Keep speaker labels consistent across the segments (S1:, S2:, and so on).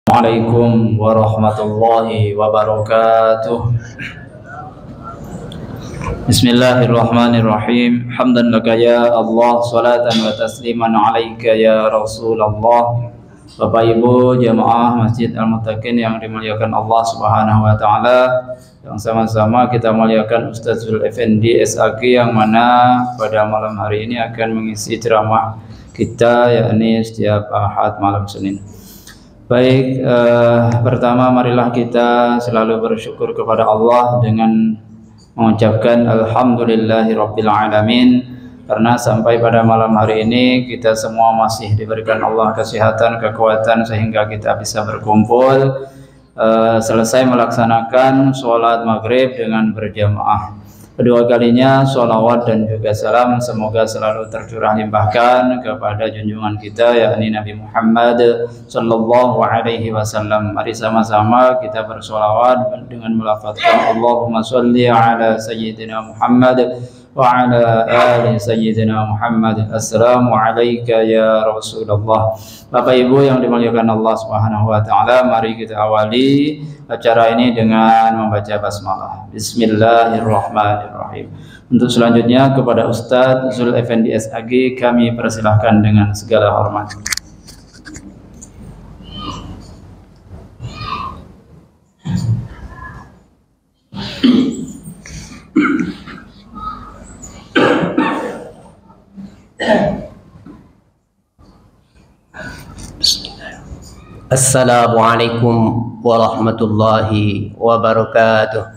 S1: Assalamualaikum warahmatullahi wabarakatuh. Bismillahirrahmanirrahim. Hamdan laka ya Allah, salatan wa tasliman alaika ya Rasulullah. Bapak Ibu jamaah Masjid Al-Muttaqin yang dimuliakan Allah Subhanahu wa taala, yang sama-sama kita muliakan Ustaz Zul Effendi SAG yang mana pada malam hari ini akan mengisi ceramah kita, yakni setiap Ahad malam Senin. Baik, pertama marilah kita selalu bersyukur kepada Allah dengan mengucapkan Alhamdulillahirabbil alamin, karena sampai pada malam hari ini kita semua masih diberikan Allah kesehatan, kekuatan sehingga kita bisa berkumpul selesai melaksanakan sholat maghrib dengan berjamaah. Kedua kalinya sholawat dan juga salam semoga selalu tercurah limpahkan kepada junjungan kita, yakni Nabi Muhammad sallallahu alaihi wasallam. Mari sama-sama kita bersholawat dengan melafazkan Allahumma sholli ala sayyidina Muhammad wa ala ali sayyidina Muhammad. Assalamu alayka ya Rasulullah. Bapak Ibu yang dimuliakan Allah Subhanahu wa taala, mari kita awali acara ini dengan membaca basmalah. Bismillahirrahmanirrahim. Untuk selanjutnya kepada Ustaz Zul Effendi SAG kami persilahkan dengan segala hormat.
S2: Assalamualaikum warahmatullahi wabarakatuh.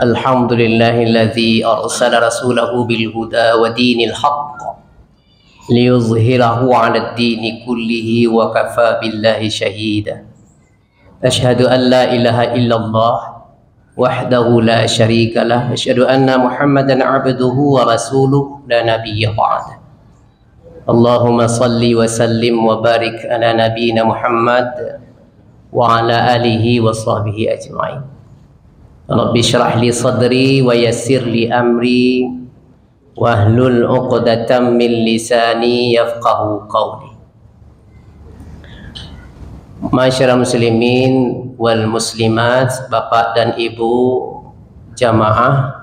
S2: Alhamdulillahilladzi arsala rasulahu bil huda wa dinil haqq liyuzhirahu 'ala ad-dini kullihi wa kafa billahi shahida. Asyhadu an la ilaha illallah wahdahu la syarika lah, asyhadu anna Muhammadan 'abduhu wa rasuluhu la nabiyya ba'da. Allahumma salli wa sallim wa barik ala nabiyyina Muhammad wa ala alihi wa sahbihi ajma'in. Rabbi syrah li sadri wa yassir li amri wahlul 'uqdatam min lisani yafqahu qawli. Masyarakat muslimin wal muslimat, bapak dan ibu jamaah,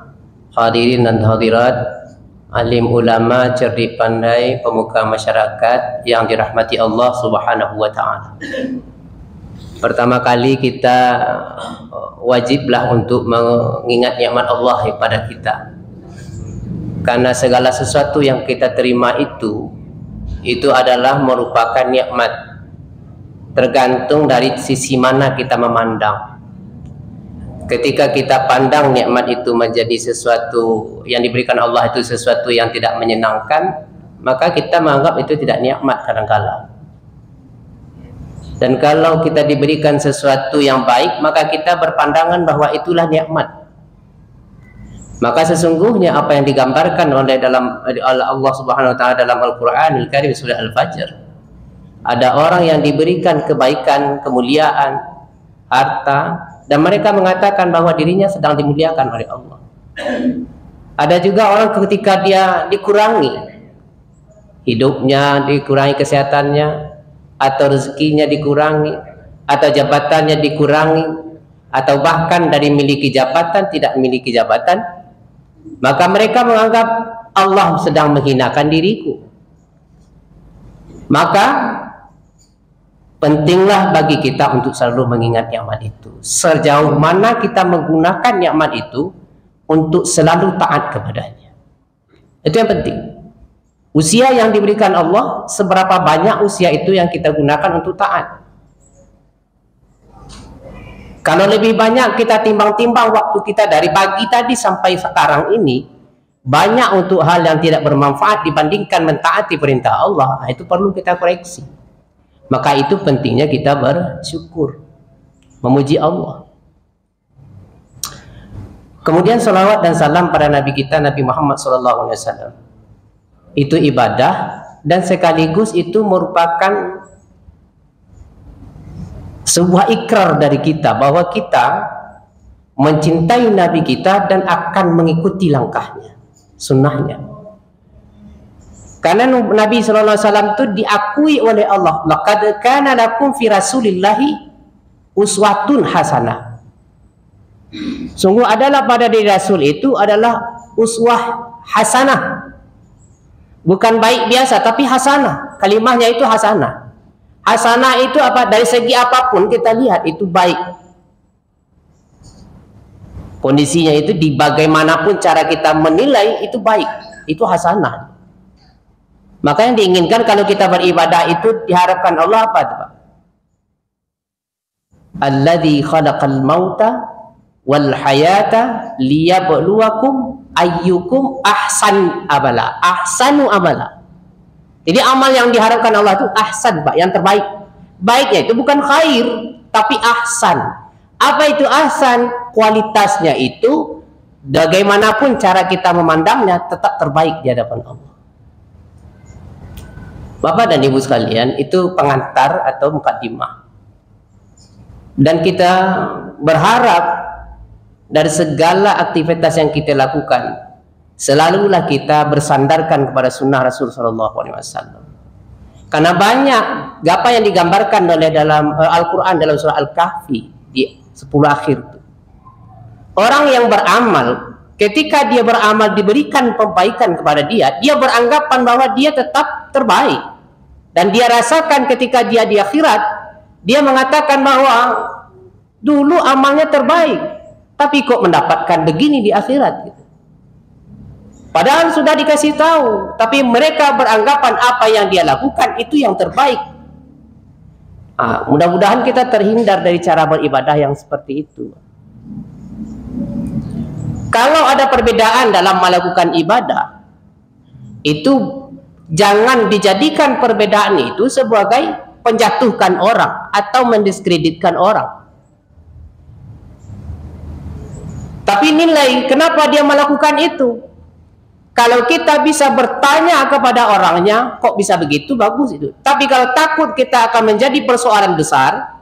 S2: hadirin dan hadirat, alim ulama, cerdik pandai, pemuka masyarakat yang dirahmati Allah Subhanahu wa taala. Pertama kali kita wajiblah untuk mengingat nikmat Allah kepada kita. Karena segala sesuatu yang kita terima itu adalah merupakan nikmat. Tergantung dari sisi mana kita memandang. Ketika kita pandang nikmat itu menjadi sesuatu yang diberikan Allah itu sesuatu yang tidak menyenangkan, maka kita menganggap itu tidak nikmat kadang-kala. Dan kalau kita diberikan sesuatu yang baik, maka kita berpandangan bahwa itulah nikmat. Maka sesungguhnya apa yang digambarkan oleh Allah Subhanahu wa taala dalam Al-Qur'anul Karim surah Al-Fajr, ada orang yang diberikan kebaikan, kemuliaan, harta, dan mereka mengatakan bahwa dirinya sedang dimuliakan oleh Allah. Ada juga orang ketika dia dikurangi hidupnya, dikurangi kesehatannya, atau rezekinya dikurangi, atau jabatannya dikurangi, atau bahkan dari memiliki jabatan tidak memiliki jabatan, maka mereka menganggap Allah sedang menghinakan diriku. Maka pentinglah bagi kita untuk selalu mengingat nikmat itu. Sejauh mana kita menggunakan nikmat itu untuk selalu taat kepadanya. Itu yang penting. Usia yang diberikan Allah, seberapa banyak usia itu yang kita gunakan untuk taat. Kalau lebih banyak kita timbang-timbang waktu kita dari pagi tadi sampai sekarang ini, banyak untuk hal yang tidak bermanfaat dibandingkan mentaati perintah Allah, itu perlu kita koreksi. Maka itu pentingnya kita bersyukur, memuji Allah. Kemudian salawat dan salam pada Nabi kita, Nabi Muhammad SAW. Itu ibadah dan sekaligus itu merupakan sebuah ikrar dari kita bahwa kita mencintai Nabi kita dan akan mengikuti langkahnya, sunnahnya. Karena Nabi SAW itu diakui oleh Allah. Laqad kana lakum fi Rasulillahi uswatun hasanah. Sungguh adalah pada diri Rasul itu adalah uswah hasanah. Bukan baik biasa, tapi hasanah. Kalimahnya itu hasanah. Hasanah itu apa? Dari segi apapun kita lihat itu baik. Kondisinya itu di bagaimanapun cara kita menilai itu baik. Itu hasanah. Maka yang diinginkan kalau kita beribadah itu diharapkan Allah apa itu, Pak? Alladzi khalaqal mauta wal hayata liyabluwakum ayyukum ahsan amala. Ahsanu amala. Jadi amal yang diharapkan Allah itu ahsan, Pak, yang terbaik. Baiknya itu bukan khair, tapi ahsan. Apa itu ahsan? Kualitasnya itu bagaimanapun cara kita memandangnya tetap terbaik di hadapan Allah. Bapak dan Ibu sekalian, itu pengantar atau mukaddimah. Dan kita berharap dari segala aktivitas yang kita lakukan, selalulah kita bersandarkan kepada sunnah Rasul SAW. Karena banyak apa yang digambarkan oleh dalam Al-Quran dalam surah Al-Kahfi di 10 akhir itu. Orang yang beramal, ketika dia beramal diberikan perbaikan kepada dia, dia beranggapan bahwa dia tetap terbaik. Dan dia rasakan ketika dia di akhirat, dia mengatakan bahwa dulu amalnya terbaik, tapi kok mendapatkan begini di akhirat gitu. Padahal sudah dikasih tahu, tapi mereka beranggapan apa yang dia lakukan itu yang terbaik. Mudah-mudahan kita terhindar dari cara beribadah yang seperti itu. Kalau ada perbedaan dalam melakukan ibadah, itu jangan dijadikan perbedaan itu sebagai penjatuhkan orang atau mendiskreditkan orang. Tapi nilai kenapa dia melakukan itu. Kalau kita bisa bertanya kepada orangnya, kok bisa begitu, bagus itu. Tapi kalau takut kita akan menjadi persoalan besar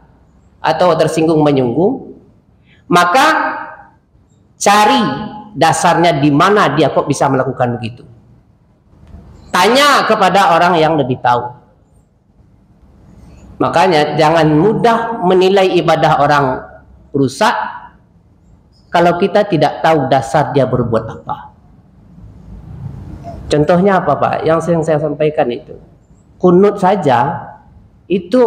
S2: atau tersinggung menyinggung, maka cari dasarnya di mana dia kok bisa melakukan begitu. Tanya kepada orang yang lebih tahu. Makanya jangan mudah menilai ibadah orang rusak kalau kita tidak tahu dasar dia berbuat apa. Contohnya apa, Pak? Yang saya sampaikan itu. Kunut saja itu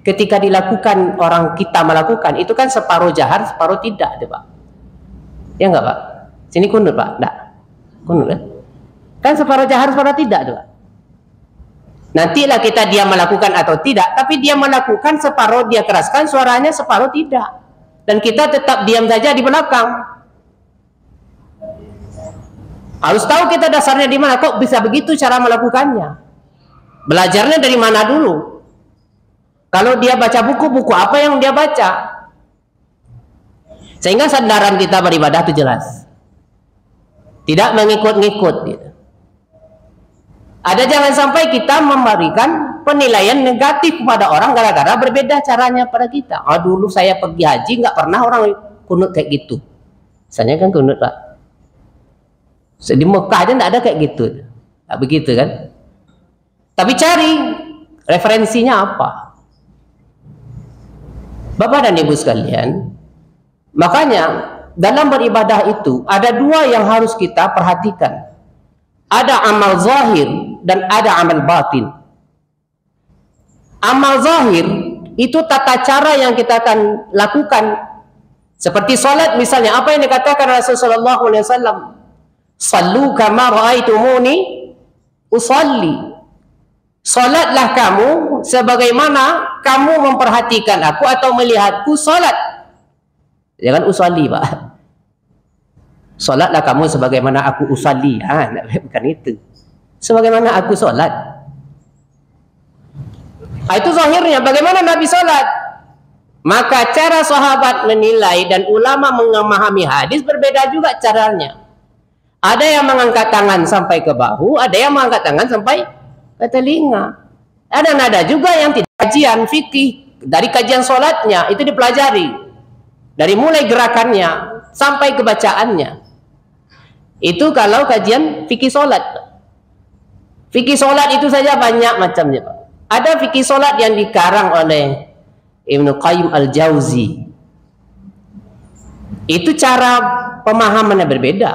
S2: ketika dilakukan orang kita melakukan itu kan separuh jahar, separuh tidak, Pak. Ya enggak, Pak? Sini kunut, Pak. Enggak. Kunut kan? Kan separuh jahar, separuh tidak, Pak. Nantilah kita dia melakukan atau tidak, tapi dia melakukan separuh dia keraskan suaranya, separuh tidak. Dan kita tetap diam saja di belakang. Harus tahu kita dasarnya di mana, kok bisa begitu cara melakukannya. Belajarnya dari mana dulu? Kalau dia baca buku apa yang dia baca? Sehingga sandaran kita beribadah itu jelas. Tidak mengikut-ngikut gitu. Ada jangan sampai kita memberikan penilaian negatif kepada orang gara-gara berbeda caranya pada kita. Dulu saya pergi haji nggak pernah orang kunut kayak gitu. Misalnya kan kunut, Pak. Di Mekah aja nggak ada kayak gitu. Nggak begitu kan? Tapi cari referensinya apa. Bapak dan Ibu sekalian, makanya dalam beribadah itu ada dua yang harus kita perhatikan. Ada amal zahir dan ada amal batin. Amal zahir itu tata cara yang kita akan lakukan. Seperti salat misalnya, apa yang dikatakan Rasulullah SAW? Sallu kama ra'aitumuni usalli. Salatlah kamu sebagaimana kamu memperhatikan aku atau melihatku salat. Jangan usalli, Pak. Salatlah kamu sebagaimana aku usalli. Bukan itu. Sebagaimana aku salat. Itu zahirnya. Bagaimana Nabi salat? Maka cara sahabat menilai dan ulama memahami hadis berbeda juga caranya. Ada yang mengangkat tangan sampai ke bahu, ada yang mengangkat tangan sampai ke telinga. Ada juga yang tidak kajian fikih dari kajian salatnya itu dipelajari dari mulai gerakannya sampai kebacaannya. Itu kalau kajian fikih salat. Fikih solat itu saja banyak macamnya, Pak. Ada fikih solat yang dikarang oleh Ibnu Qayyim Al-Jauzi. Itu cara pemahamannya berbeda.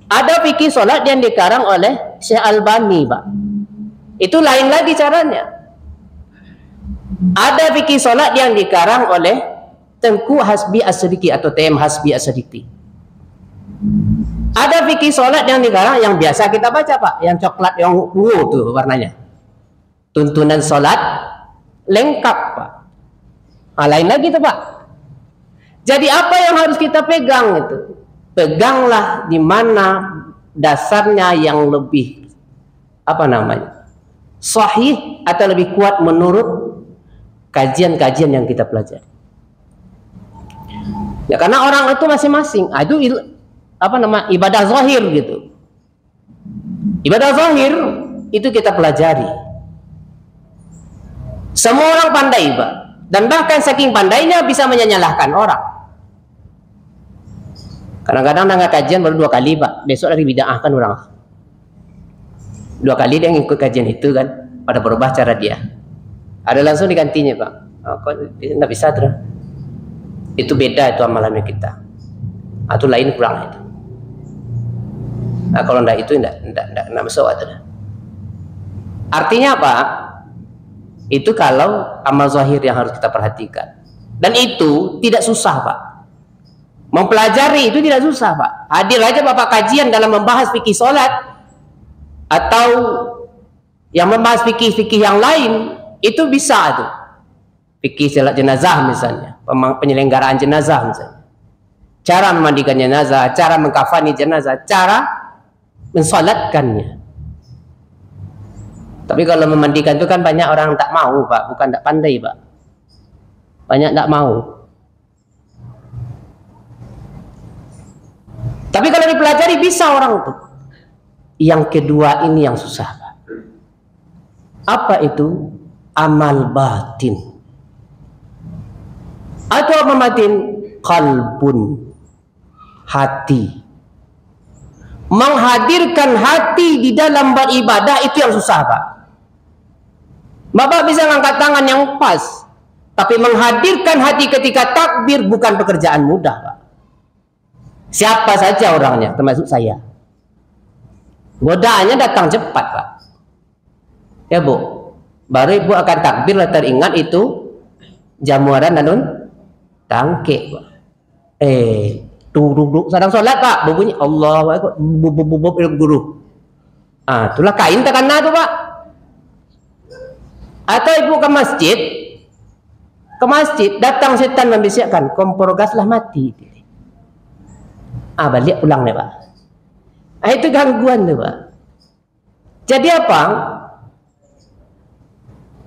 S2: Ada fikih solat yang dikarang oleh Syekh Albani, Pak. Itu lain lagi caranya. Ada fikih solat yang dikarang oleh Tengku Hasbi As-Siddiqi atau TM Hasbi As-Siddiqi. Ada fikih solat yang dikarang yang biasa kita baca, Pak, yang coklat yang ungu tuh warnanya. Tuntunan solat lengkap, Pak. Lain lagi tuh, Pak. Jadi apa yang harus kita pegang itu? Peganglah di mana dasarnya yang lebih sahih atau lebih kuat menurut kajian-kajian yang kita pelajari. Ya karena orang itu masing-masing. Itu ibadah zahir gitu. Ibadah zahir itu kita pelajari. Semua orang pandai, Pak. Dan bahkan saking pandainya bisa menyalahkan orang. Kadang-kadang nggak kajian baru 2 kali, Pak. Besok lagi bid'ahkan orang. 2 kali dia ngikut kajian itu kan, pada berubah cara dia. Ada langsung digantinya, Pak. Kok nggak bisa terus? Itu beda itu amalannya kita. Atau lain kurang itu. Nah, kalau enggak itu enggak masuk itu. Artinya apa? Itu kalau amal zahir yang harus kita perhatikan. Dan itu tidak susah, Pak. Mempelajari itu tidak susah, Pak. Hadir aja Bapak kajian dalam membahas fikih solat atau yang membahas fikih-fikih yang lain, itu bisa tuh. Fikih salat jenazah misalnya, penyelenggaraan jenazah misalnya. Cara memandikan jenazah, cara mengkafani jenazah, cara mensolatkannya. Tapi kalau memandikan itu kan banyak orang tak mau, Pak, bukan tak pandai, Pak. Banyak tak mau. Tapi kalau dipelajari bisa orang itu. Yang kedua ini yang susah, Pak. Apa itu? Amal batin. Atau apa batin? Qalbun. Hati. Menghadirkan hati di dalam beribadah itu yang susah, Pak. Bapak bisa ngangkat tangan yang pas, tapi menghadirkan hati ketika takbir bukan pekerjaan mudah, Pak. Siapa saja orangnya, termasuk saya. Godaannya datang cepat, Pak. Ya, Bu. Baru Ibu akan takbir, teringat itu jamuran danun tangke, Pak. Duduk sedang sholat, Pak. Bunyi Allahu Akbar, guru. Itulah kain terkena tuh, Pak. Atau Ibu ke masjid, datang setan membisikkan, kompor gaslah mati. Balik pulang deh, Pak. Itu gangguan tuh, Pak. Jadi apa?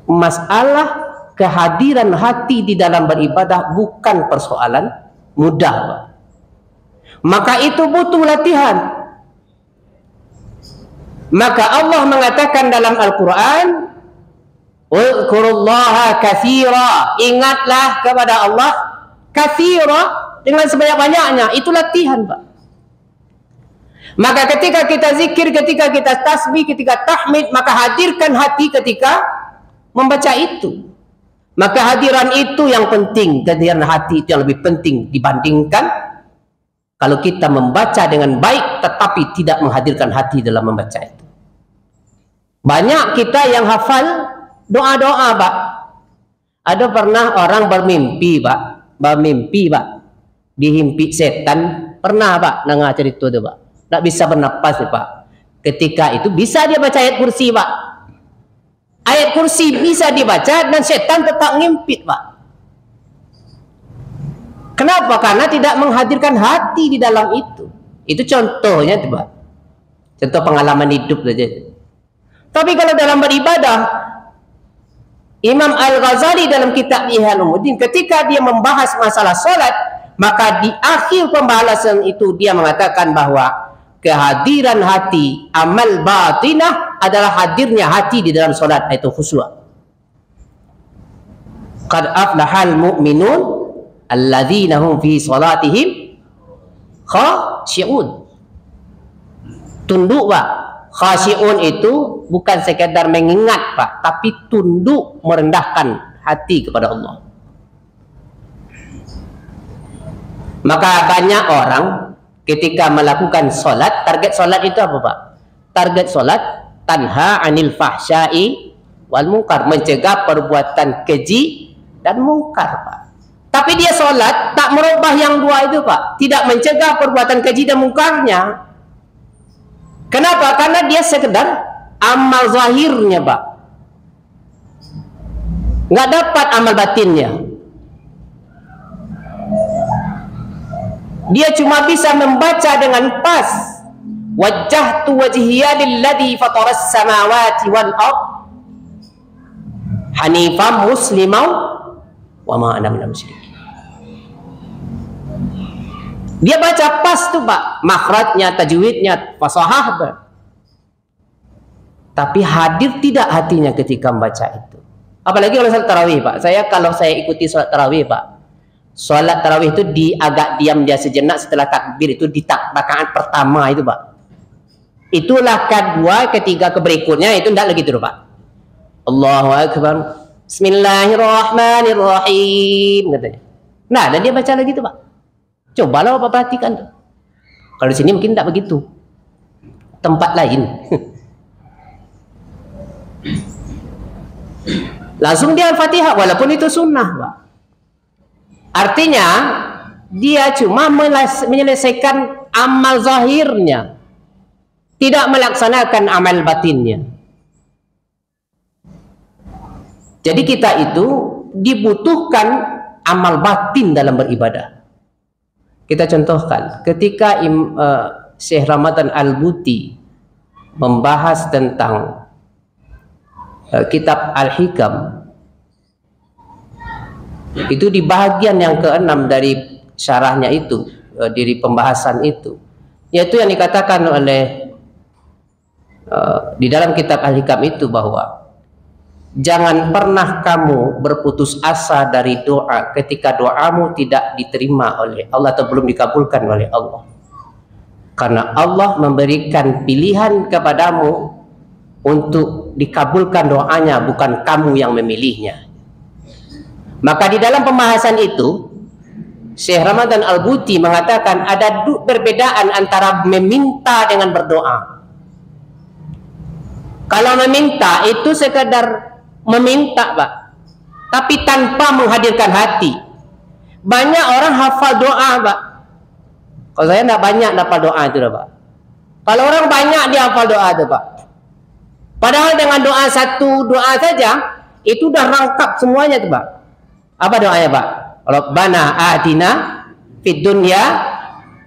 S2: Masalah kehadiran hati di dalam beribadah bukan persoalan mudah, Pak. Maka itu butuh latihan. Maka Allah mengatakan dalam Al-Quran, "Uzkurullaha katsira." Ingatlah kepada Allah katsira, dengan sebanyak-banyaknya. Itu latihan, Pak. Maka ketika kita zikir, ketika kita tasbih, ketika tahmid, maka hadirkan hati ketika membaca itu. Maka hadiran itu yang penting. Kehadiran hati itu yang lebih penting dibandingkan kalau kita membaca dengan baik tetapi tidak menghadirkan hati dalam membaca itu. Banyak kita yang hafal doa-doa, Pak. Ada pernah orang bermimpi, Pak. Dihimpi setan. Pernah, Pak, dengar cerita itu, Pak. Tak bisa bernapas, Pak. Ketika itu bisa dia baca ayat kursi, Pak. Ayat kursi bisa dibaca dan setan tetap ngimpit, Pak. Kenapa? Karena tidak menghadirkan hati di dalam itu. Itu contohnya, Pak. Contoh pengalaman hidup saja. Tapi kalau dalam beribadah, Imam Al-Ghazali dalam kitab Ihya Ulumuddin ketika dia membahas masalah salat, maka di akhir pembahasan itu dia mengatakan bahwa kehadiran hati, amal batinah adalah hadirnya hati di dalam salat, itu khusyuk. Qad aflahal mu'minun alladzina hum fi salatihim khashi'un. Tunduk, Pak. Khasyi'un itu bukan sekadar mengingat Pak, tapi tunduk merendahkan hati kepada Allah. Maka banyak orang ketika melakukan solat, target solat itu apa Pak? Target solat tanha anil fahsyai wal munkar, mencegah perbuatan keji dan mungkar Pak. Tapi dia solat tak merubah yang dua itu Pak, tidak mencegah perbuatan keji dan mungkarnya. Kenapa? Karena dia sekedar amal zahirnya Pak, nggak dapat amal batinnya. Dia cuma bisa membaca dengan pas, wajjahtu wajhiya lilladzi fataras samawati wal ard hanifan musliman wa ma ana minal musyrikin. Dia baca pas tuh Pak, makhrajnya, tajwidnya, fasahah Pak. Tapi hadir tidak hatinya ketika membaca itu. Apalagi kalau salat tarawih Pak. Kalau saya ikuti salat tarawih Pak, salat tarawih itu agak diam dia sejenak setelah takbir itu di rakaat pertama itu Pak. Itulah kedua, ketiga, berikutnya itu tidak lagi itu Pak. Allahu Akbar, Bismillahirrahmanirrahim katanya. Nah, dan dia baca lagi itu Pak. Cobalah Bapak perhatikan tuh. Kalau di sini mungkin tidak begitu. Tempat lain. Langsung dia Al-Fatihah walaupun itu sunnah, Pak. Artinya dia cuma menyelesaikan amal zahirnya, tidak melaksanakan amal batinnya. Jadi kita itu dibutuhkan amal batin dalam beribadah. Kita contohkan ketika Syekh Ramadan Al-Buti membahas tentang kitab Al-Hikam, itu di bahagian yang ke-6 dari syarahnya itu, dari pembahasan itu, yaitu yang dikatakan oleh di dalam kitab Al-Hikam itu bahwa jangan pernah kamu berputus asa dari doa ketika doamu tidak diterima oleh Allah atau belum dikabulkan oleh Allah. Karena Allah memberikan pilihan kepadamu untuk dikabulkan doanya, bukan kamu yang memilihnya. Maka di dalam pembahasan itu Syekh Ramadan Al-Buti mengatakan ada perbedaan antara meminta dengan berdoa. Kalau meminta itu sekadar meminta Pak, tapi tanpa menghadirkan hati. Banyak orang hafal doa Pak. Kalau saya tidak banyak hafal doa itu Pak. Kalau orang banyak dia hafal doa itu Pak. Padahal dengan doa satu doa saja itu udah rangkap semuanya itu Pak. Apa doanya Pak? Rabbana atina fid dunya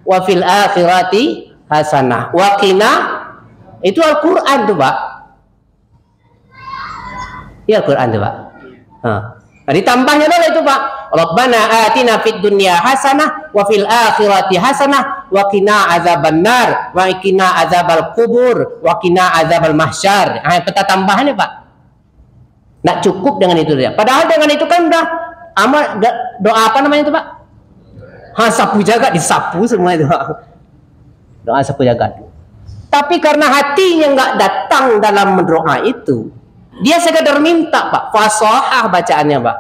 S2: wa fil akhirati hasanah wa qina. Itu Al-Qur'an tuh Pak. Ya Al-Quran itu Pak. Nah, ditambahnya dulu itu Pak. Rabbana atina fid dunya hasanah wa fil akhirati hasanah wa qina azabannar wa qina azabal kubur wa qina azabal mahsyar. Peta tambahannya Pak. Nggak cukup dengan itu dia. Padahal dengan itu kan udah amal doa apa namanya itu Pak? Sapu jagat, disapu semua itu Pak. Doa sapu jagat. Tapi karena hatinya nggak datang dalam doa itu, dia sekadar minta Pak, fasahah bacaannya Pak.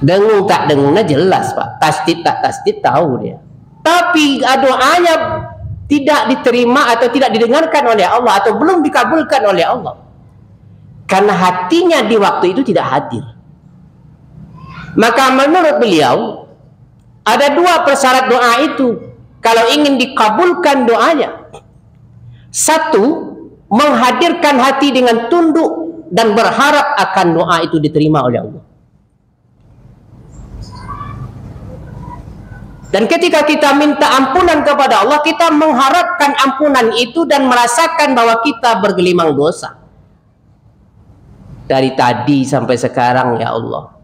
S2: Dengung tak dengungnya jelas Pak, tasdid tak tasdid tahu dia. Tapi doanya tidak diterima atau tidak didengarkan oleh Allah atau belum dikabulkan oleh Allah. Karena hatinya di waktu itu tidak hadir. Maka menurut beliau ada dua persyarat doa itu kalau ingin dikabulkan doanya. Satu, menghadirkan hati dengan tunduk dan berharap akan doa itu diterima oleh Allah. Dan ketika kita minta ampunan kepada Allah, kita mengharapkan ampunan itu dan merasakan bahwa kita bergelimang dosa. Dari tadi sampai sekarang ya Allah,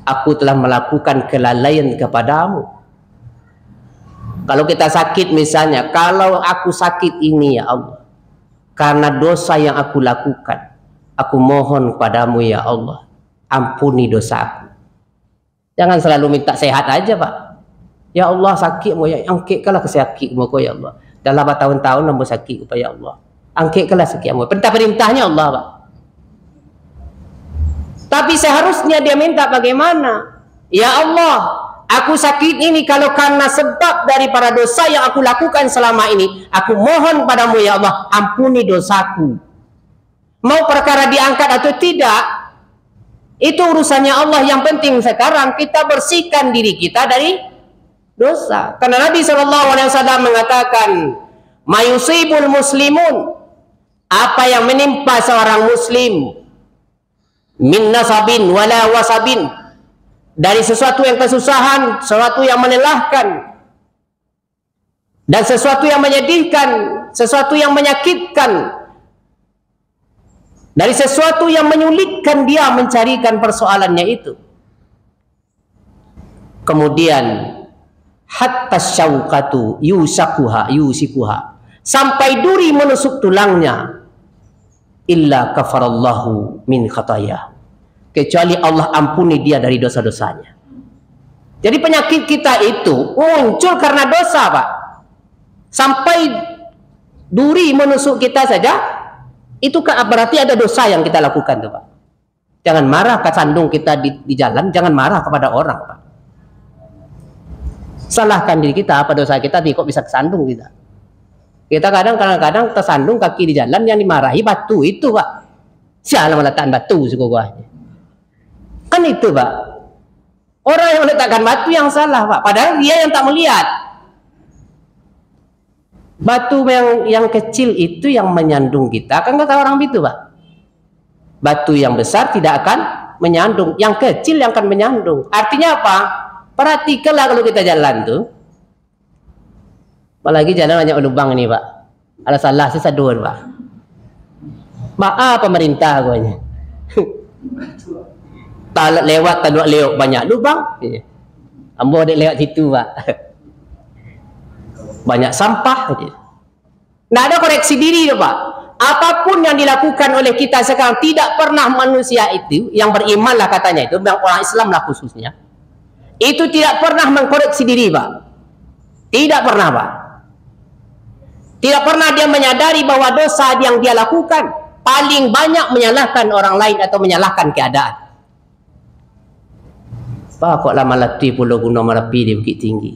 S2: aku telah melakukan kelalaian kepadamu. Kalau kita sakit misalnya, kalau aku sakit ini ya Allah, karena dosa yang aku lakukan, aku mohon kepadamu ya Allah, ampuni dosaku. Jangan selalu minta sehat aja Pak. Ya Allah sakitmu ya, angkitkanlah kesakitmu ya Allah. Dalam bertahun-tahun nombor sakit upaya Allah. Angkatkanlah sekian umur. Perintah-perintahnya Allah, Pak. Tapi seharusnya dia minta bagaimana? Ya Allah, aku sakit ini kalau karena sebab daripada dosa yang aku lakukan selama ini. Aku mohon padamu ya Allah, ampuni dosaku. Mau perkara diangkat atau tidak, itu urusannya Allah. Yang penting sekarang kita bersihkan diri kita dari dosa. Karena Nabi SAW mengatakan, mayusibul muslimun, apa yang menimpa seorang muslim, min nasabin wala wasabin, dari sesuatu yang kesusahan, sesuatu yang melelahkan, dan sesuatu yang menyedihkan, sesuatu yang menyakitkan, dari sesuatu yang menyulitkan dia mencarikan persoalannya itu. Kemudian hatta syaukatu yusikuha, sampai duri menusuk tulangnya, illa kafarallahu min khataya, kecuali Allah ampuni dia dari dosa-dosanya. Jadi penyakit kita itu muncul karena dosa, Pak. Sampai duri menusuk kita saja, itu berarti ada dosa yang kita lakukan tuh, Pak. Jangan marah ke sandung kita di jalan, jangan marah kepada orang, Pak. Salahkan diri kita, apa dosa kita, kok bisa kesandung kita. Kita kadang-kadang tersandung kaki di jalan, yang dimarahi batu itu, Pak. Siapa meletakkan batu suku gua. Kan itu, Pak. Orang yang meletakkan batu yang salah, Pak. Padahal dia yang tak melihat. Batu yang kecil itu yang menyandung kita, kan kata orang itu, Pak. Batu yang besar tidak akan menyandung, yang kecil yang akan menyandung. Artinya apa? Perhatikanlah kalau kita jalan tuh. Apalagi jalan banyak lubang ini, Pak. Ada salah sesadur, Pak. Maaf pemerintah gue. Tak lewat banyak lubang. Ambo ada lewat situ, Pak. Banyak sampah. Nggak ada koreksi diri, Pak. Apapun yang dilakukan oleh kita sekarang, tidak pernah manusia itu yang beriman lah katanya itu, orang Islam lah khususnya, itu tidak pernah mengkoreksi diri, Pak. Tidak pernah, Pak. Tidak pernah dia menyadari bahwa dosa yang dia lakukan paling banyak menyalahkan orang lain atau menyalahkan keadaan. Pak, kok lama latih Pulau Gunung Merapi di Bukit Tinggi.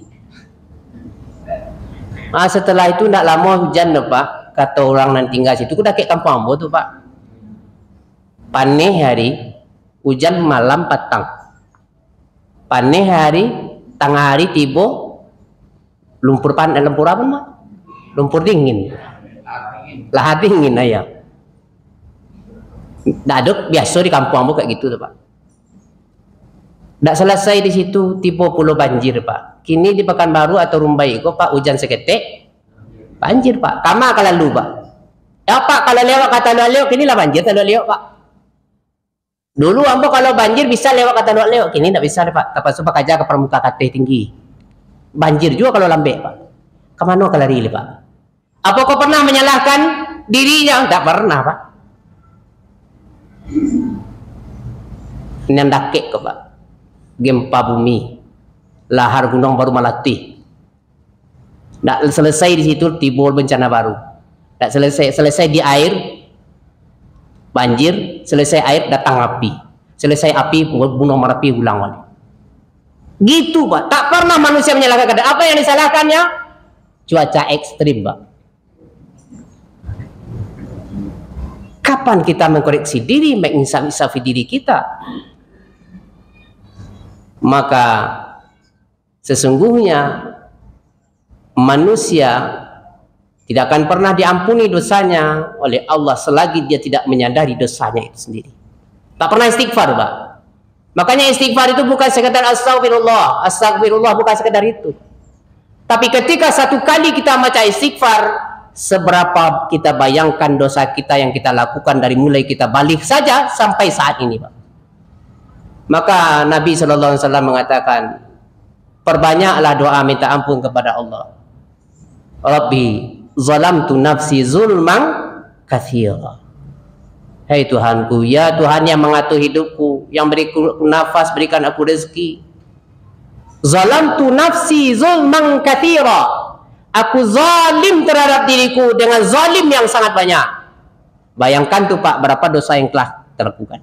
S2: Setelah itu tidak lama hujan, Pak. Kata orang yang tinggal situ, udah kayak kampung Ambo tuh, Pak. Paneh hari, hujan malam petang. Paneh hari, tengah hari tiba, lumpur apa, Mak? Lumpur dingin. Lahar dingin ayam. Nggak ada biasa di kampung Ambo kayak gitu tuh, Pak. Nggak selesai di situ, tiba pulau banjir, Pak. Kini di Pekanbaru atau Rumbai kok, Pak, hujan seketik banjir, Pak. Kama kalau lalu, Pak. Ya, Pak, kalau lewat kata lewat, kini lah banjir kalau lewat, Pak. Dulu Ambo kalau banjir bisa lewat kata lewat, kini nggak bisa, Pak. Terpaksa Pak aja ke permukaan kata tinggi. Banjir juga kalau lambe, Pak. Kemana kalau lari, Pak? Apa kau pernah menyalahkan dirinya? Tidak pernah, Pak. Ini ndakek kok, Pak. Gempa bumi, lahar gunung baru melatih. Tidak selesai di situ timbul bencana baru. Tidak selesai di air banjir, selesai air datang api, selesai api gunung Merapi ulang lagi. Gitu, Pak. Tak pernah manusia menyalahkan keadaan. Apa yang disalahkannya? Cuaca ekstrim, Pak. Kapan kita mengkoreksi diri, menginsafi diri kita? Maka sesungguhnya manusia tidak akan pernah diampuni dosanya oleh Allah selagi dia tidak menyadari dosanya itu sendiri. Tak pernah istighfar, Pak. Makanya istighfar itu bukan sekadar astagfirullah, astagfirullah, bukan sekadar itu. Tapi ketika satu kali kita baca istighfar, seberapa kita bayangkan dosa kita yang kita lakukan dari mulai kita balik saja sampai saat ini, Pak. Maka Nabi SAW mengatakan, perbanyaklah doa minta ampun kepada Allah. Rabbi zalamtu nafsi zulman katsira. Hai Tuhanku, ya Tuhan yang mengatur hidupku, yang beriku nafas, berikan aku rezeki. Zalamtu nafsi zulman katsira. Aku zalim terhadap diriku dengan zalim yang sangat banyak. Bayangkan tuh Pak, berapa dosa yang telah terlakukan.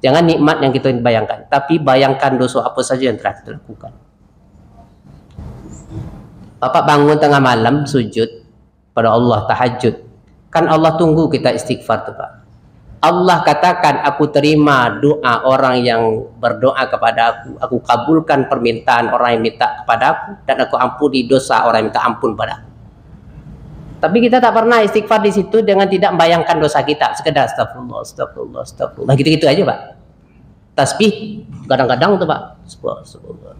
S2: Jangan nikmat yang kita bayangkan, tapi bayangkan dosa apa saja yang telah terlakukan. Bapak bangun tengah malam sujud pada Allah, tahajud. Kan Allah tunggu kita istighfar tuh Pak. Allah katakan, aku terima doa orang yang berdoa kepada aku kabulkan permintaan orang yang minta kepada aku, dan aku ampuni dosa orang yang minta ampun pada aku. Tapi kita tak pernah istighfar di situ dengan tidak membayangkan dosa kita, sekedar astagfirullah, astagfirullah, astagfirullah, gitu-gitu aja Pak. Tasbih kadang-kadang tuh Pak, astagfirullah.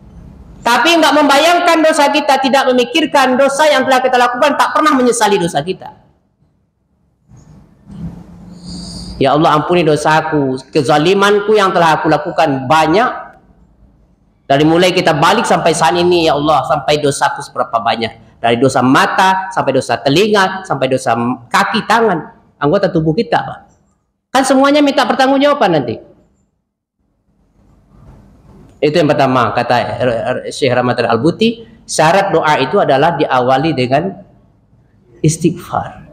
S2: Tapi nggak membayangkan dosa kita, tidak memikirkan dosa yang telah kita lakukan, tak pernah menyesali dosa kita. Ya Allah, ampuni dosaku, kezalimanku yang telah aku lakukan banyak. Dari mulai kita balik sampai saat ini, ya Allah, sampai dosaku seberapa banyak. Dari dosa mata, sampai dosa telinga, sampai dosa kaki, tangan, anggota tubuh kita, Pak. Kan semuanya minta pertanggungjawaban nanti. Itu yang pertama, kata Syekh Ramadan Al-Buti, syarat doa itu adalah diawali dengan istighfar.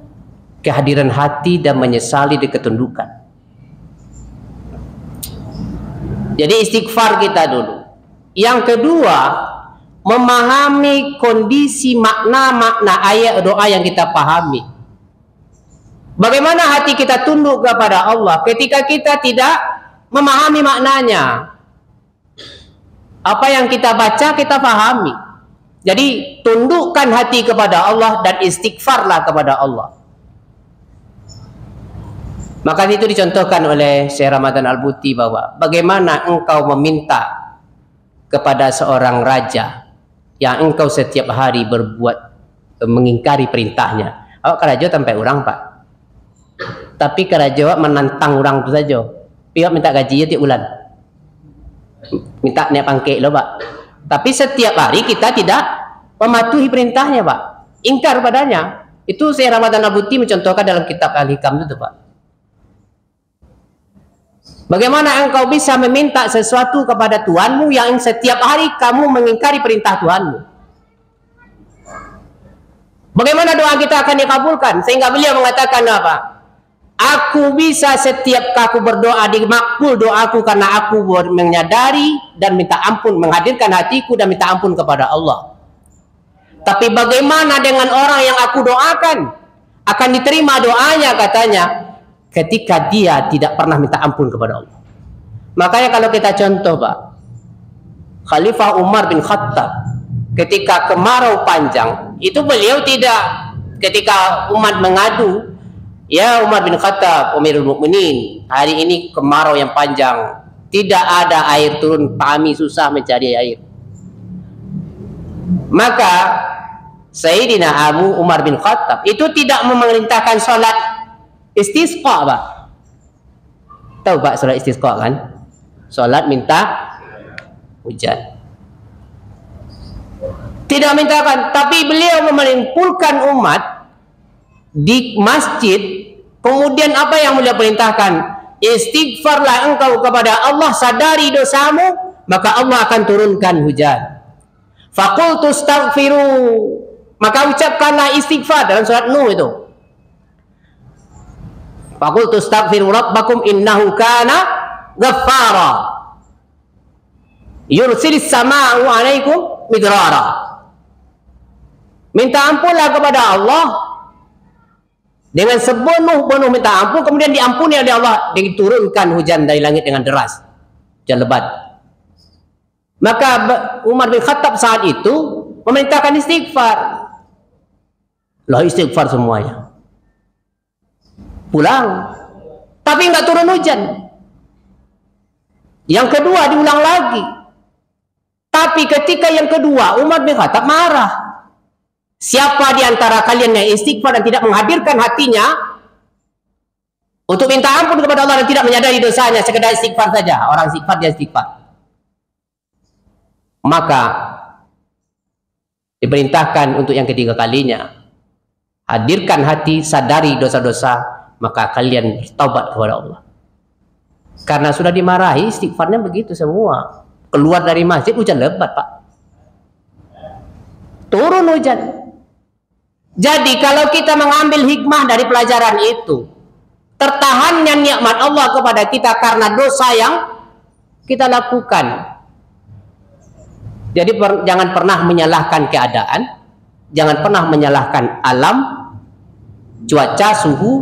S2: Kehadiran hati dan menyesali di ketundukan. Jadi istighfar kita dulu. Yang kedua, memahami kondisi makna-makna ayat doa yang kita pahami. Bagaimana hati kita tunduk kepada Allah ketika kita tidak memahami maknanya. Apa yang kita baca kita pahami. Jadi tundukkan hati kepada Allah dan istighfarlah kepada Allah. Maka itu dicontohkan oleh Syekh Ramadan Al-Buti bahwa bagaimana engkau meminta kepada seorang raja yang engkau setiap hari berbuat mengingkari perintahnya. Awak kerajo sampai orang Pak. Tapi kerajo menantang orang itu saja. Pihak minta gaji tiap bulan. Minta naik pangkek loh Pak. Tapi setiap hari kita tidak mematuhi perintahnya Pak. Ingkar padanya. Itu Syekh Ramadan Al-Buti mencontohkan dalam kitab Al-Hikam itu Pak. Bagaimana engkau bisa meminta sesuatu kepada Tuhanmu yang setiap hari kamu mengingkari perintah Tuhanmu? Bagaimana doa kita akan dikabulkan? Sehingga beliau mengatakan apa? Aku bisa setiap aku berdoa dimakbul doaku karena aku menyadari dan minta ampun, menghadirkan hatiku dan minta ampun kepada Allah. Tapi bagaimana dengan orang yang aku doakan? Akan diterima doanya katanya ketika dia tidak pernah minta ampun kepada Allah. Makanya kalau kita contoh Pak, Khalifah Umar bin Khattab ketika kemarau panjang, itu beliau tidak, ketika umat mengadu, ya Umar bin Khattab, Amirul Mukminin, hari ini kemarau yang panjang, tidak ada air turun, kami susah mencari air. Maka Sayyidina Abu Umar bin Khattab itu tidak memerintahkan sholat istisqa Pak. Tahu Pak sholat istisqa kan? Sholat minta hujan. Tidak mintakan, tapi beliau mengumpulkan umat di masjid. Kemudian apa yang beliau perintahkan? Istighfarlah engkau kepada Allah, sadari dosamu, maka Allah akan turunkan hujan. Faqultu astaghfiru, maka ucapkanlah istighfar dalam surat Nuh itu. Faqultu astaghfiru rabbakum innahu kana ghaffara yursilis sama'u 'alaikum midrara. Minta ampunlah kepada Allah dengan sepenuh-penuh minta ampun, kemudian diampuni oleh Allah, diturunkan hujan dari langit dengan deras, hujan lebat. Maka Umar bin Khattab saat itu memerintahkan istighfar. Lah istighfar semuanya. Pulang. Tapi nggak turun hujan. Yang kedua diulang lagi. Tapi ketika yang kedua Umar bin Khattab marah. Siapa di antara kalian yang istighfar dan tidak menghadirkan hatinya untuk minta ampun kepada Allah dan tidak menyadari dosanya, sekedar istighfar saja. Orang istighfar dia istighfar. Maka diperintahkan untuk yang ketiga kalinya, hadirkan hati, sadari dosa-dosa, maka kalian bertaubat kepada Allah. Karena sudah dimarahi, istighfarnya begitu semua. Keluar dari masjid hujan lebat Pak. Turun hujan. Jadi kalau kita mengambil hikmah dari pelajaran itu, tertahannya nikmat Allah kepada kita karena dosa yang kita lakukan. Jadi jangan pernah menyalahkan keadaan, jangan pernah menyalahkan alam, cuaca, suhu,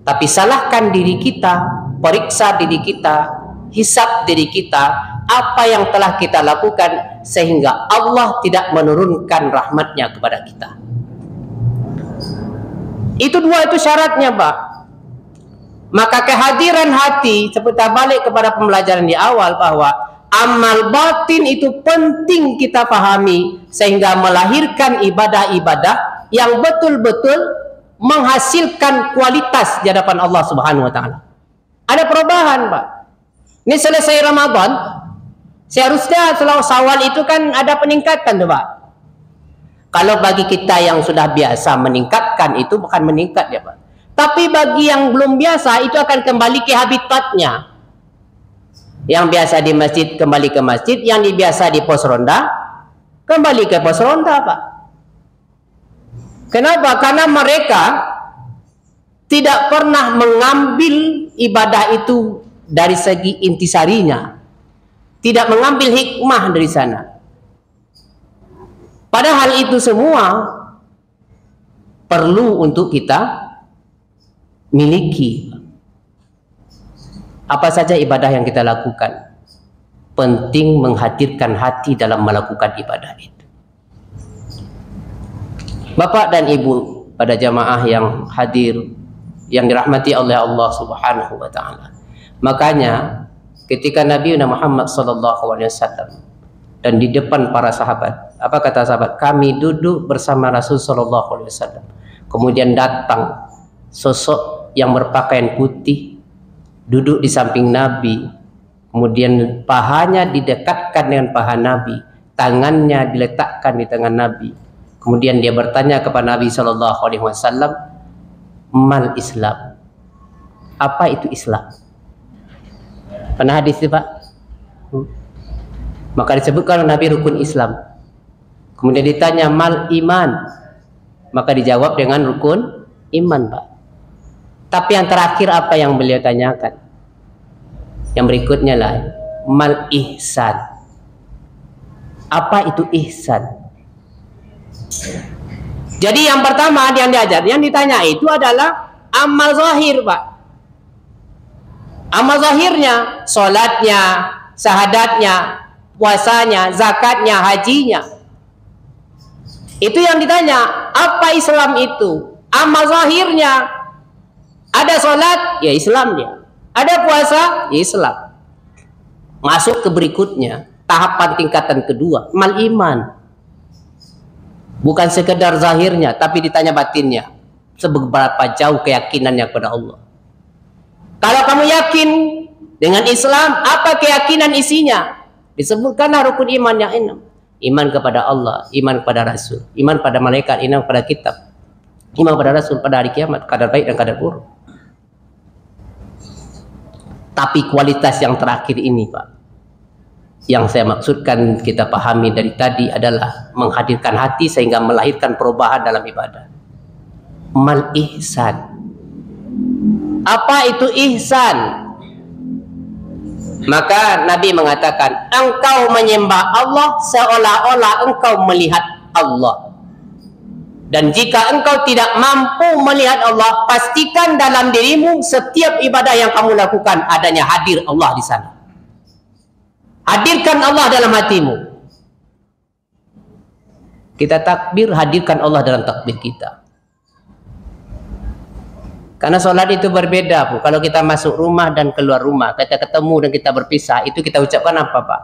S2: tapi salahkan diri kita, periksa diri kita, hisab diri kita, apa yang telah kita lakukan sehingga Allah tidak menurunkan rahmatnya kepada kita. Itu dua itu syaratnya, Pak. Maka kehadiran hati, seperti balik kepada pembelajaran di awal, bahwa amal batin itu penting kita pahami sehingga melahirkan ibadah-ibadah yang betul-betul menghasilkan kualitas di hadapan Allah Subhanahu wa taala. Ada perubahan, Pak. Ini selesai Ramadan, seharusnya setelah Syawal itu kan ada peningkatan tuh, Pak. Kalau bagi kita yang sudah biasa meningkatkan itu bukan meningkat ya, Pak. Tapi bagi yang belum biasa itu akan kembali ke habitatnya. Yang biasa di masjid kembali ke masjid, yang biasa di pos ronda kembali ke pos ronda, Pak. Kenapa? Karena mereka tidak pernah mengambil ibadah itu dari segi intisarinya, tidak mengambil hikmah dari sana. Padahal itu semua perlu untuk kita miliki. Apa saja ibadah yang kita lakukan, penting menghadirkan hati dalam melakukan ibadah itu. Bapak dan Ibu pada jamaah yang hadir, yang dirahmati oleh Allah Subhanahu wa taala. Makanya ketika Nabi Muhammad SAW dan di depan para sahabat, apa kata sahabat? Kami duduk bersama Rasul SAW. Kemudian datang sosok yang berpakaian putih, duduk di samping Nabi, kemudian pahanya didekatkan dengan paha Nabi, tangannya diletakkan di tangan Nabi, kemudian dia bertanya kepada Nabi SAW, mal Islam? Apa itu Islam? Pernah hadis itu, Pak? Maka disebutkan Nabi rukun Islam. Kemudian ditanya mal iman, maka dijawab dengan rukun iman, Pak. Tapi yang terakhir apa yang beliau tanyakan? Yang berikutnya lah, mal ihsan. Apa itu ihsan? Jadi yang pertama yang diajar, yang ditanya itu adalah amal zahir, Pak. Amal zahirnya, sholatnya, syahadatnya, puasanya, zakatnya, hajinya. Itu yang ditanya. Apa Islam itu? Amal zahirnya. Ada sholat, ya Islam dia. Ada puasa, ya Islam. Masuk ke berikutnya, tahapan tingkatan kedua, mal iman. Bukan sekedar zahirnya, tapi ditanya batinnya. Seberapa jauh keyakinannya kepada Allah. Kalau kamu yakin dengan Islam, apa keyakinan isinya? Disebutkanlah rukun iman yang 6. Iman kepada Allah, iman kepada Rasul, iman pada malaikat, iman pada kitab, iman pada Rasul, pada hari kiamat, kadar baik dan kadar buruk. Tapi kualitas yang terakhir ini, Pak, yang saya maksudkan kita pahami dari tadi adalah menghadirkan hati sehingga melahirkan perubahan dalam ibadah. Mal ihsan. Apa itu ihsan? Maka Nabi mengatakan, engkau menyembah Allah seolah-olah engkau melihat Allah. Dan jika engkau tidak mampu melihat Allah, pastikan dalam dirimu setiap ibadah yang kamu lakukan adanya hadir Allah di sana. Hadirkan Allah dalam hatimu. Kita takbir, hadirkan Allah dalam takbir kita. Karena sholat itu berbeda, Bu. Kalau kita masuk rumah dan keluar rumah, kita ketemu dan kita berpisah, itu kita ucapkan apa, Pak?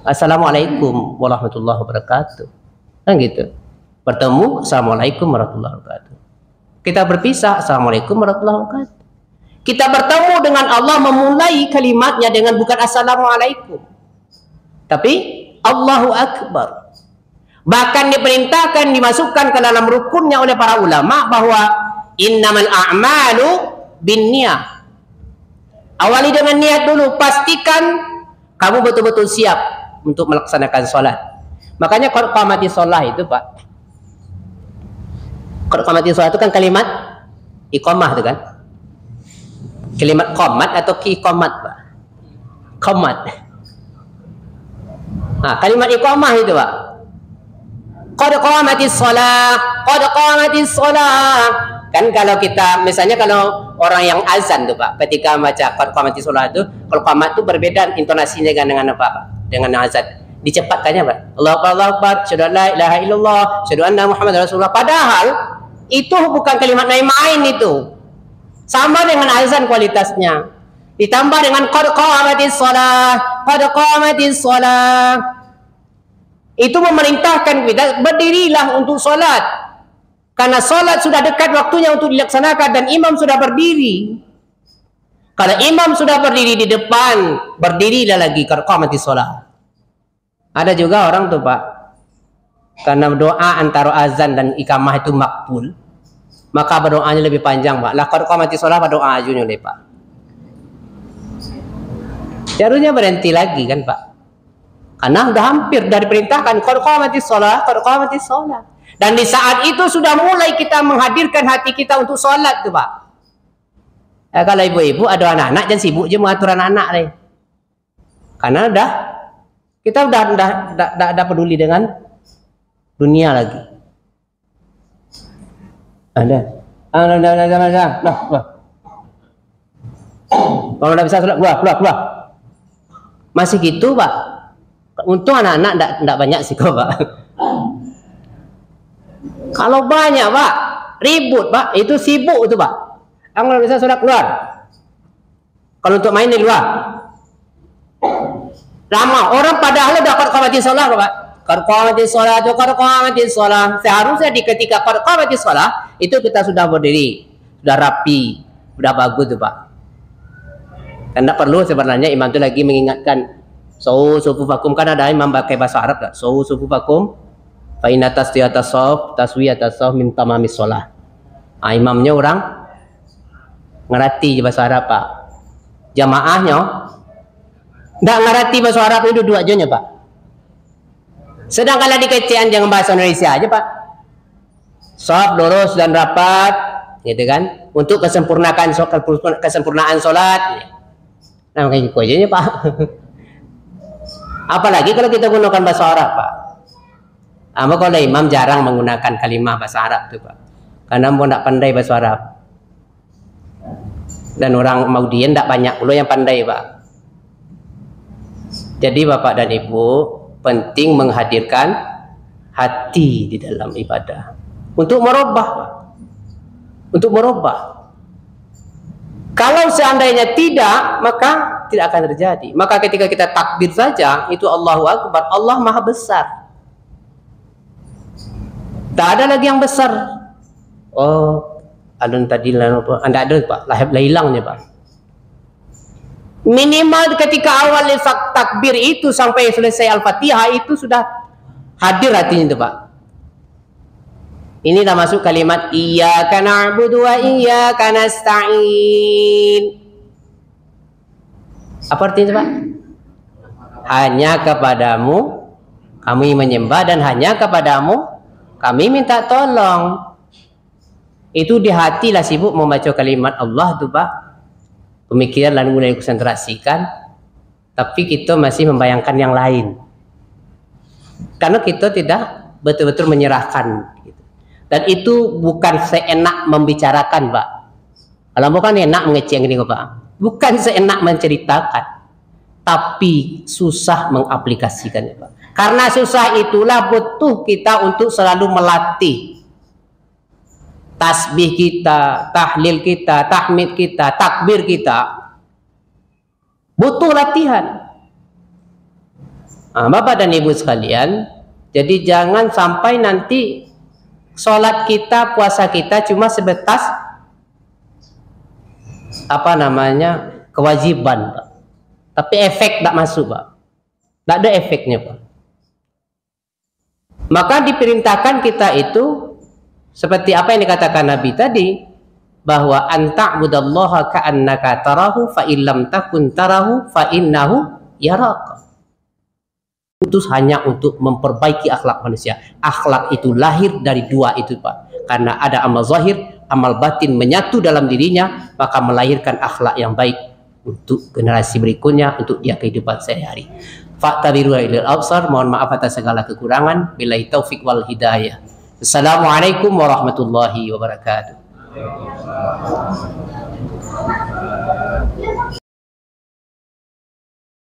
S2: Assalamualaikum warahmatullahi wabarakatuh. Kan gitu. Bertemu, Assalamualaikum warahmatullahi wabarakatuh. Kita berpisah, Assalamualaikum warahmatullahi wabarakatuh. Kita bertemu dengan Allah memulai kalimatnya dengan bukan Assalamualaikum, tapi Allahu Akbar. Bahkan diperintahkan, dimasukkan ke dalam rukunnya oleh para ulama bahwa innamal a'malu binniyah. Awali dengan niat dulu, pastikan kamu betul-betul siap untuk melaksanakan sholat. Makanya kalau qamati sholat itu, Pak, Qad qamatis shalah itu kan kalimat iqamah itu kan. Kalimat qamat atau iqamat, Pak? Qamat. Nah, kalimat iqamah itu, Pak. Qad qamatis shalah, qad qamatis shalah. Kan kalau kita misalnya kalau orang yang azan tuh, Pak, ketika baca qad qamatis shalah itu, kalau qamat itu berbeda intonasinya dengan apa, Pak? Dengan azan. Dicepatkannya, Pak. Allahu Akbar, Allahu Akbar, syahadu an la ilaha illallah, syahadu anna Muhammadar Rasulullah. Padahal itu bukan kalimat main-main itu. Sama dengan azan kualitasnya. Ditambah dengan qad qamatis shalah, qad qamatis shalah. Itu memerintahkan kita berdirilah untuk salat. Karena salat sudah dekat waktunya untuk dilaksanakan dan imam sudah berdiri. Kalau imam sudah berdiri di depan, berdirilah lagi qad qamatis shalah. Ada juga orang tuh, Pak, karena doa antara azan dan iqamah itu makbul, maka berdoanya lebih panjang, Pak. Laqad qamatis shalah berdoa ajunya le, Pak. Seharusnya berhenti lagi kan, Pak? Karena sudah hampir dari perintahkan qad qamatis shalah, qad qamatis shalah. Dan di saat itu sudah mulai kita menghadirkan hati kita untuk sholat tuh, Pak. Kalau ibu-ibu ada anak-anak jangan sibuk je mengatur anak-anak le. Karena kita udah peduli dengan dunia lagi. Ada. Kalau udah bisa sholat, keluar. Masih gitu, Pak. Untung anak-anak enggak banyak sih kok, Pak. Kalau banyak, Pak, ribut, Pak. Itu sibuk itu, Pak. Kalau bisa sholat, keluar. Kalau untuk main di luar. Lama orang padahal udah qad qamatis shalah, Pak. Qad qamatis shalah, qad qamatis shalah. Seharusnya di ketika qad qamatis shalah itu kita sudah berdiri, sudah rapi, sudah bagus tuh, Pak. Karena perlu sebenarnya imam itu lagi mengingatkan sufufakum, kan ada imam pakai bahasa Arab tak? Sufufakum fa inna taswiyatas shaf taswiyatas shaf min tamamis shalah. Imamnya orang ngerti bahasa Arab, Pak. Jamaahnya nggak ngerti bahasa Arab itu dua aja, Pak. Sedangkan di kecian jangan bahasa Indonesia aja, Pak. Shaf lurus dan rapat, gitu kan? Untuk kesempurnaan sholat. Nah, kayak gitu aja, Pak. Apalagi kalau kita gunakan bahasa Arab, Pak. Kalau imam jarang menggunakan kalimat bahasa Arab tuh, Pak. Karena mau tidak pandai bahasa Arab. Dan orang Maudien tidak banyak pula yang pandai, Pak. Jadi Bapak dan Ibu penting menghadirkan hati di dalam ibadah untuk merubah, Pak. Untuk merubah. Kalau seandainya tidak, maka tidak akan terjadi. Maka ketika kita takbir saja, itu Allahu Akbar, Allah Maha Besar. Tak ada lagi yang besar. Oh, alun tadi Anda ada, Pak. Hilangnya, Pak. Minimal ketika awal takbir itu sampai selesai Al-Fatihah itu sudah hadir hatinya itu, Pak. Ini dah masuk kalimat iyyaka na'budu wa iyyaka nasta'in. Apa artinya, Pak? Hanya kepadamu kami menyembah dan hanya kepadamu kami minta tolong. Itu di hati lah sibuk membaca kalimat Allah tuh, Pak. Pemikiran lalu mulai konsentrasikan, tapi kita masih membayangkan yang lain. Karena kita tidak betul-betul menyerahkan. Dan itu bukan seenak membicarakan, Pak. Kalau bukan enak mengeceng ini, Pak. Bukan seenak menceritakan, tapi susah mengaplikasikannya, Pak. Karena susah itulah butuh kita untuk selalu melatih tasbih kita, tahlil kita, tahmid kita, takbir kita. Butuh latihan. Bapak dan Ibu sekalian, jadi jangan sampai nanti sholat kita, puasa kita cuma sebatas kewajiban, Pak. Tapi efek tak masuk, Pak. Tak ada efeknya, Pak. Maka diperintahkan kita itu seperti apa yang dikatakan Nabi tadi, bahwa anta'budallaha ka'annaka tarahu fa illam takun tarahu fa innahu yaraka. Putus hanya untuk memperbaiki akhlak manusia. Akhlak itu lahir dari dua itu, Pak. karena ada amal zahir, amal batin menyatu dalam dirinya, maka melahirkan akhlak yang baik untuk generasi berikutnya, untuk dia kehidupan sehari-hari. Fa'tabiru ilal absar, mohon maaf atas segala kekurangan. Billahi taufik wal hidayah. Assalamualaikum warahmatullahi wabarakatuh.